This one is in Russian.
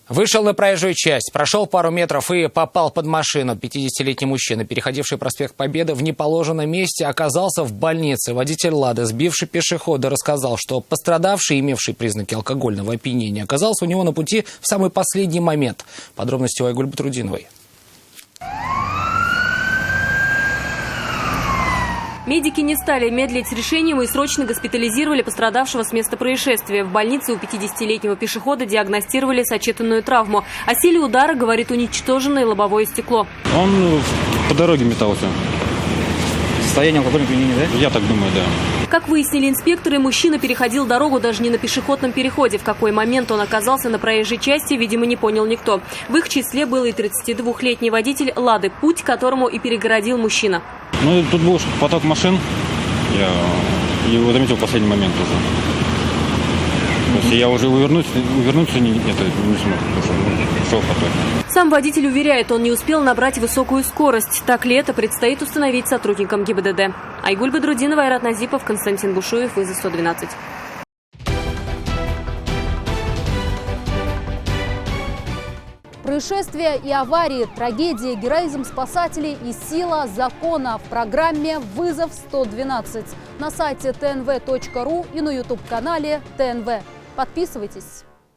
Вышел на проезжую часть, прошел пару метров и попал под машину. 50-летний мужчина, переходивший проспект Победы, в неположенном месте оказался в больнице. Водитель «Лады», сбивший пешехода, рассказал, что пострадавший, имевший признаки алкогольного опьянения, оказался у него на пути в самый последний момент. Подробности у Айгуль Батрудиновой. Медики не стали медлить с решением и срочно госпитализировали пострадавшего с места происшествия. В больнице у 50-летнего пешехода диагностировали сочетанную травму. О силе удара говорит уничтоженное лобовое стекло. Он по дороге метался. Состояние алкогольного опьянения, да? Я так думаю, да. Как выяснили инспекторы, мужчина переходил дорогу даже не на пешеходном переходе. В какой момент он оказался на проезжей части, видимо, не понял никто. В их числе был и 32-летний водитель «Лады», путь которому и перегородил мужчина. Ну, тут был поток машин. Я его заметил в последний момент уже. То есть я уже увернуться не смог, потому что шел поток. Сам водитель уверяет, он не успел набрать высокую скорость. Так ли это, предстоит установить сотрудникам ГИБДД. Айгуль Батрудинова, Айрат Назипов, Константин Бушуев, вызов 112. Происшествия и аварии, трагедии, героизм спасателей и сила закона в программе «Вызов 112» на сайте tnv.ru и на YouTube-канале ТНВ. Подписывайтесь.